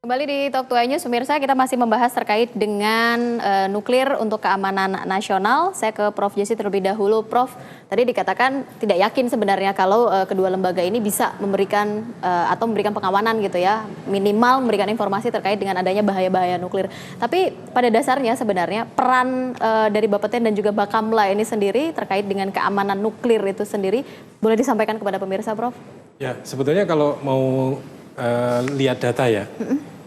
Kembali di Talk to News, pemirsa, kita masih membahas terkait dengan nuklir untuk keamanan nasional. Saya ke Prof. Jessy terlebih dahulu. Prof, tadi dikatakan tidak yakin sebenarnya kalau kedua lembaga ini bisa memberikan atau memberikan pengawanan gitu ya, minimal memberikan informasi terkait dengan adanya bahaya-bahaya nuklir. Tapi pada dasarnya sebenarnya peran dari Bapeten dan juga Bakamla ini sendiri terkait dengan keamanan nuklir itu sendiri boleh disampaikan kepada pemirsa, Prof? Ya, sebetulnya kalau mau lihat data ya,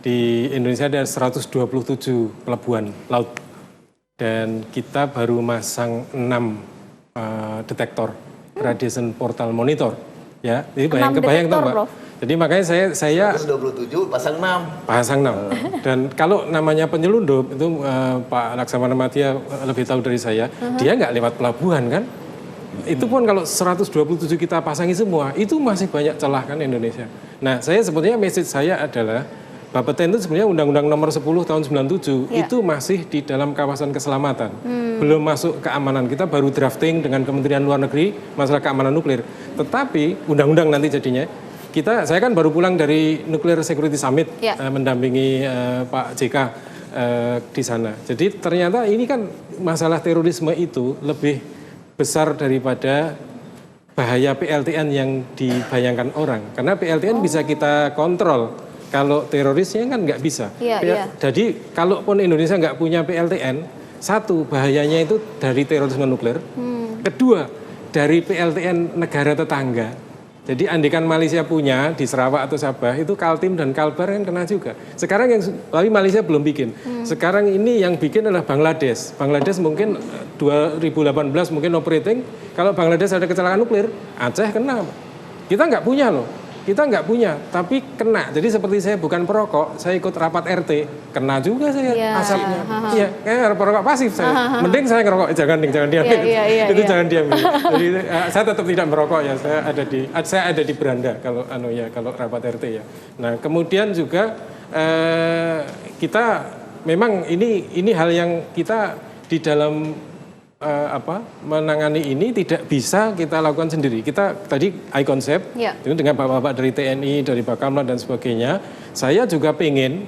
di Indonesia ada 127 pelabuhan laut dan kita baru masang 6 detektor radiation portal monitor, ya. Jadi kebayang tuh Mbak. Jadi makanya saya 127 pasang 6. Pasang 6. Dan kalau namanya penyelundup itu Pak Laksamana Madya lebih tahu dari saya, dia nggak lewat pelabuhan kan? Itu pun kalau 127 kita pasangi semua, itu masih banyak celah kan Indonesia. Nah, saya sebetulnya message saya adalah Bapeten itu sebenarnya Undang-Undang Nomor 10 tahun 97 itu masih di dalam kawasan keselamatan. Belum masuk keamanan. Kita baru drafting dengan Kementerian Luar Negeri masalah keamanan nuklir. Tetapi undang-undang nanti jadinya saya kan baru pulang dari Nuclear Security Summit mendampingi Pak JK di sana. Jadi ternyata ini kan masalah terorisme itu lebih besar daripada bahaya PLTN yang dibayangkan orang. Karena PLTN bisa kita kontrol, kalau terorisnya kan nggak bisa. Jadi kalaupun Indonesia nggak punya PLTN, satu, bahayanya itu dari terorisme nuklir. Kedua, dari PLTN negara tetangga. Jadi andikan Malaysia punya di Sarawak atau Sabah, itu Kaltim dan Kalbar kan kena juga. Sekarang tapi Malaysia belum bikin. Sekarang ini yang bikin adalah Bangladesh. Bangladesh mungkin 2018 mungkin operating. Kalau Bangladesh ada kecelakaan nuklir, Aceh kena. Kita nggak punya loh. Kita nggak punya, tapi kena. Jadi seperti saya bukan perokok, saya ikut rapat RT, kena juga saya asapnya. Iya, kayak perokok pasif saya. Mending saya ngerokok, jangan diambil. Itu jangan diambil. Jadi saya tetap tidak merokok ya. Saya ada di beranda kalau rapat RT ya. Nah, kemudian juga kita memang ini hal yang kita di dalam menangani ini tidak bisa kita lakukan sendiri. Kita tadi iConcept itu dengan bapak-bapak dari TNI, dari Bakamla dan sebagainya. Saya juga pengen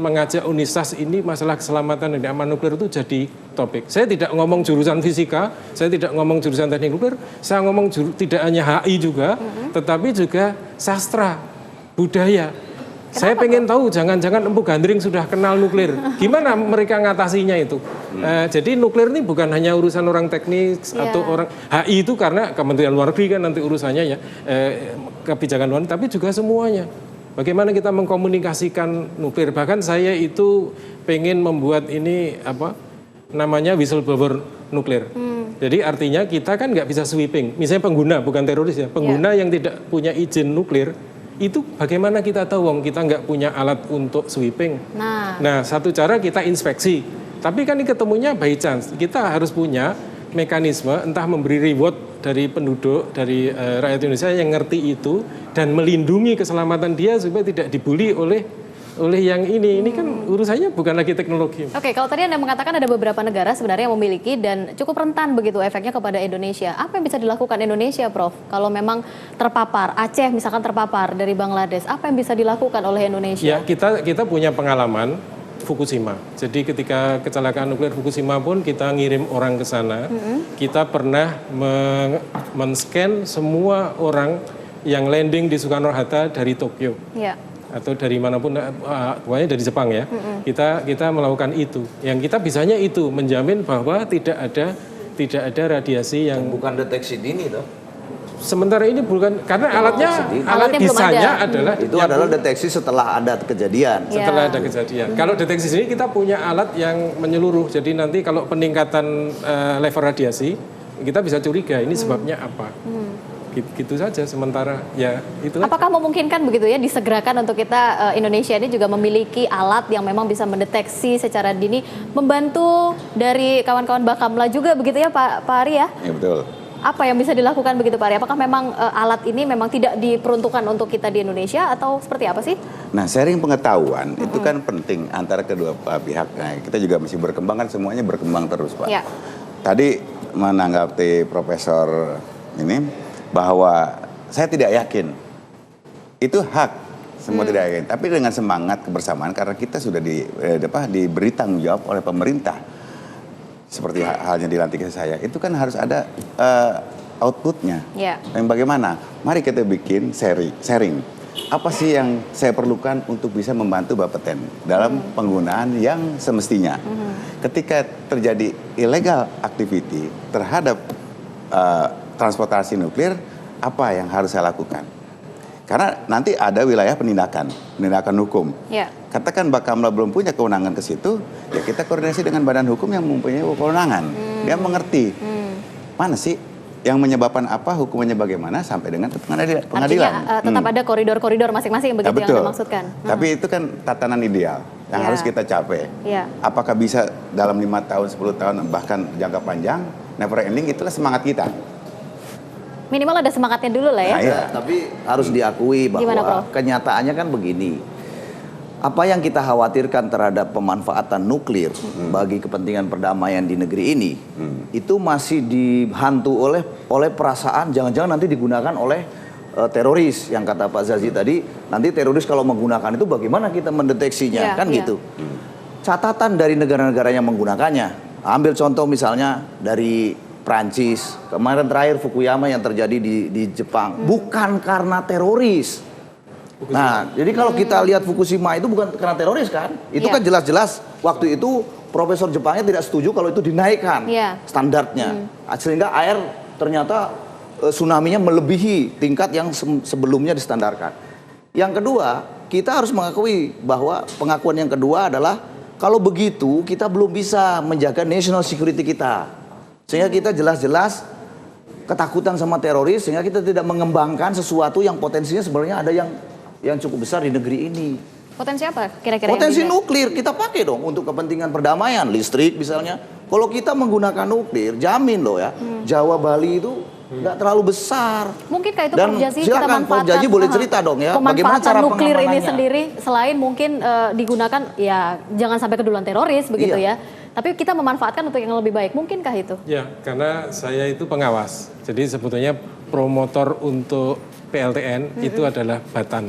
mengajak Unisas ini masalah keselamatan dan keamanan nuklir itu jadi topik. Saya tidak ngomong jurusan fisika, saya tidak ngomong jurusan teknik nuklir, saya ngomong tidak hanya HI juga, tetapi juga sastra, budaya. Saya pengen tahu, jangan-jangan Empu Gandring sudah kenal nuklir. Gimana mereka ngatasinya itu? Jadi nuklir ini bukan hanya urusan orang teknis atau orang HI itu karena Kementerian Luar Negeri kan nanti urusannya ya, kebijakan luar, tapi juga semuanya. Bagaimana kita mengkomunikasikan nuklir? Bahkan saya itu pengen membuat ini namanya whistleblower nuklir. Jadi artinya kita kan nggak bisa sweeping. Misalnya pengguna, bukan teroris ya, pengguna yang tidak punya izin nuklir. Itu bagaimana kita tahu, kita nggak punya alat untuk sweeping. Nah, satu cara kita inspeksi. Tapi kan ini ketemunya by chance. Kita harus punya mekanisme, entah memberi reward dari penduduk, dari rakyat Indonesia yang ngerti itu, dan melindungi keselamatan dia supaya tidak dibully oleh yang ini. Ini kan urusannya bukan lagi teknologi. Oke, kalau tadi Anda mengatakan ada beberapa negara sebenarnya yang memiliki dan cukup rentan begitu efeknya kepada Indonesia. Apa yang bisa dilakukan Indonesia, Prof? Kalau memang terpapar, Aceh misalkan terpapar dari Bangladesh, apa yang bisa dilakukan oleh Indonesia? Ya, kita punya pengalaman Fukushima. Jadi ketika kecelakaan nuklir Fukushima pun kita ngirim orang ke sana. Kita pernah men-scan semua orang yang landing di Soekarno-Hatta dari Tokyo. Atau dari manapun, pokoknya dari Jepang ya. Kita melakukan itu. Yang kita bisanya itu menjamin bahwa tidak ada radiasi yang bukan deteksi dini toh. Sementara ini bukan, karena alat bisanya adalah itu adalah deteksi setelah ada kejadian. Setelah ada kejadian. Kalau deteksi sini kita punya alat yang menyeluruh. Jadi nanti kalau peningkatan level radiasi, kita bisa curiga ini sebabnya apa. Gitu saja sementara ya itu. Apakah memungkinkan begitu ya disegerakan untuk kita Indonesia ini juga memiliki alat yang memang bisa mendeteksi secara dini, membantu dari kawan-kawan Bakamla juga begitu ya Pak Ari ya? Ya betul. Apa yang bisa dilakukan begitu Pak Ari? Apakah memang alat ini memang tidak diperuntukkan untuk kita di Indonesia atau seperti apa sih? Nah, sharing pengetahuan itu kan penting antara kedua pihak. Nah, kita juga masih berkembang kan, semuanya berkembang terus Pak. Tadi menanggapi Profesor ini bahwa saya tidak yakin itu hak semua tidak yakin. Tapi dengan semangat kebersamaan karena kita sudah diberi tanggung jawab oleh pemerintah. Seperti halnya dilantik saya, itu kan harus ada outputnya. Dan bagaimana? Mari kita bikin sharing. Apa sih yang saya perlukan untuk bisa membantu Bapeten dalam penggunaan yang semestinya. Ketika terjadi illegal activity terhadap transportasi nuklir, apa yang harus saya lakukan? Karena nanti ada wilayah penindakan hukum. Katakan Bakamla belum punya kewenangan ke situ, ya kita koordinasi dengan badan hukum yang mempunyai kewenangan. Dia mengerti mana sih yang menyebabkan apa, hukumannya bagaimana sampai dengan pengadilan. Artinya tetap ada koridor-koridor masing-masing yang begitu yang Anda maksudkan. Tapi itu kan tatanan ideal yang harus kita capai. Apakah bisa dalam 5 tahun, 10 tahun, bahkan jangka panjang, never ending, itulah semangat kita. Minimal ada semangatnya dulu lah ya. Nah, ya. Tapi harus diakui bahwa kenyataannya kan begini. Apa yang kita khawatirkan terhadap pemanfaatan nuklir bagi kepentingan perdamaian di negeri ini, itu masih dihantu oleh perasaan jangan-jangan nanti digunakan oleh teroris. Yang kata Pak Zazi tadi, nanti teroris kalau menggunakan itu bagaimana kita mendeteksinya, kan gitu. Catatan dari negara-negara yang menggunakannya. Ambil contoh misalnya dari Prancis, kemarin terakhir Fukuyama yang terjadi di Jepang, bukan karena teroris. Nah, jadi kalau kita lihat Fukushima itu bukan karena teroris kan? Itu kan jelas-jelas waktu itu profesor Jepangnya tidak setuju kalau itu dinaikkan standarnya. Sehingga air ternyata tsunami-nya melebihi tingkat yang sebelumnya distandarkan. Yang kedua, kita harus mengakui bahwa pengakuan yang kedua adalah kalau begitu kita belum bisa menjaga national security kita. Sehingga kita jelas-jelas ketakutan sama teroris, sehingga kita tidak mengembangkan sesuatu yang potensinya sebenarnya ada yang cukup besar di negeri ini. Potensi apa kira-kira? Potensi nuklir kita pakai dong untuk kepentingan perdamaian, listrik misalnya. Kalau kita menggunakan nuklir, jamin loh ya, Jawa Bali itu nggak terlalu besar. Mungkinkah itu Prof Jazi kita manfaatkan? Prof Jazi boleh cerita dong ya, bagaimana cara nuklir ini sendiri selain mungkin digunakan ya jangan sampai keduluan teroris begitu ya. Tapi kita memanfaatkan untuk yang lebih baik, mungkinkah itu? Ya, karena saya itu pengawas. Jadi sebetulnya promotor untuk PLTN itu adalah Batan.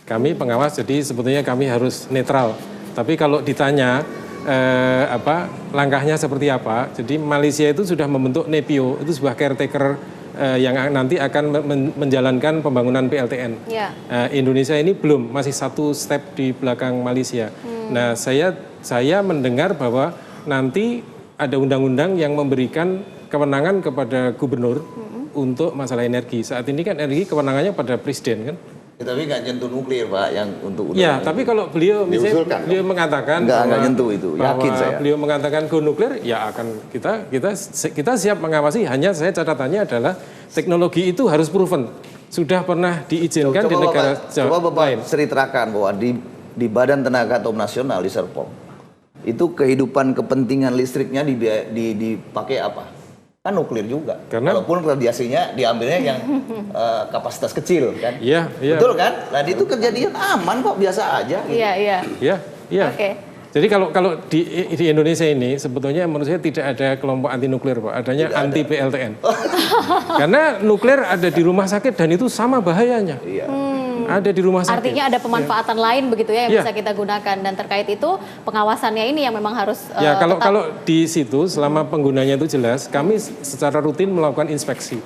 Kami pengawas, jadi sebetulnya kami harus netral. Tapi kalau ditanya langkahnya seperti apa, jadi Malaysia itu sudah membentuk NEPIO, itu sebuah caretaker yang nanti akan menjalankan pembangunan PLTN. Indonesia ini belum, masih satu step di belakang Malaysia. Nah, saya mendengar bahwa nanti ada undang-undang yang memberikan kewenangan kepada gubernur untuk masalah energi. Saat ini kan energi kewenangannya pada presiden kan. Ya, tapi nggak nyentuh nuklir Pak yang untuk ya, tapi kalau beliau misalnya beliau mengatakan nggak nyentuh itu, yakin saya. Beliau mengatakan go nuklir, ya akan kita siap mengawasi. Hanya saya catatannya adalah teknologi itu harus proven. Sudah pernah diizinkan di negara coba Bapak ceritakan bahwa di Badan Tenaga Atom Nasional di Serpong itu kehidupan kepentingan listriknya dipakai apa? Kan nuklir juga. Walaupun radiasinya diambilnya yang kapasitas kecil kan. Iya. Betul kan? Nah itu kejadian aman kok, biasa aja. Gitu. Iya. Oke. Jadi kalau di Indonesia ini sebetulnya menurut saya tidak ada kelompok anti nuklir Pak, adanya anti PLTN. Karena nuklir ada di rumah sakit dan itu sama bahayanya. Ada di rumah sakit. Artinya ada pemanfaatan lain begitu ya yang bisa kita gunakan, dan terkait itu pengawasannya ini yang memang harus kalau di situ selama penggunanya itu jelas, kami secara rutin melakukan inspeksi.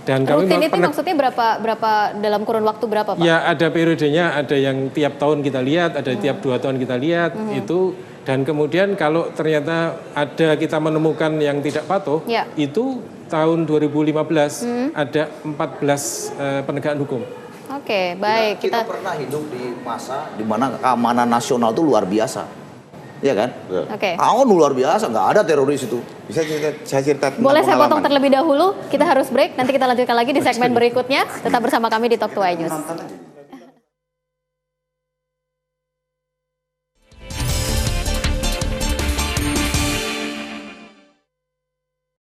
Dan rutin itu maksudnya berapa dalam kurun waktu berapa Pak? Ya ada periodenya, ada yang tiap tahun kita lihat, ada tiap 2 tahun kita lihat itu, dan kemudian kalau ternyata ada kita menemukan yang tidak patuh, itu tahun 2015 ada 14 penegakan hukum. Oke, baik. Kita pernah hidup di masa di mana keamanan nasional itu luar biasa. Iya kan? Oke. Luar biasa, nggak ada teroris itu. Bisa saya cerita tentang Boleh saya potong pengalaman? terlebih dahulu? Kita harus break, nanti kita lanjutkan lagi di segmen berikutnya. Tetap bersama kami di Talk to iNews.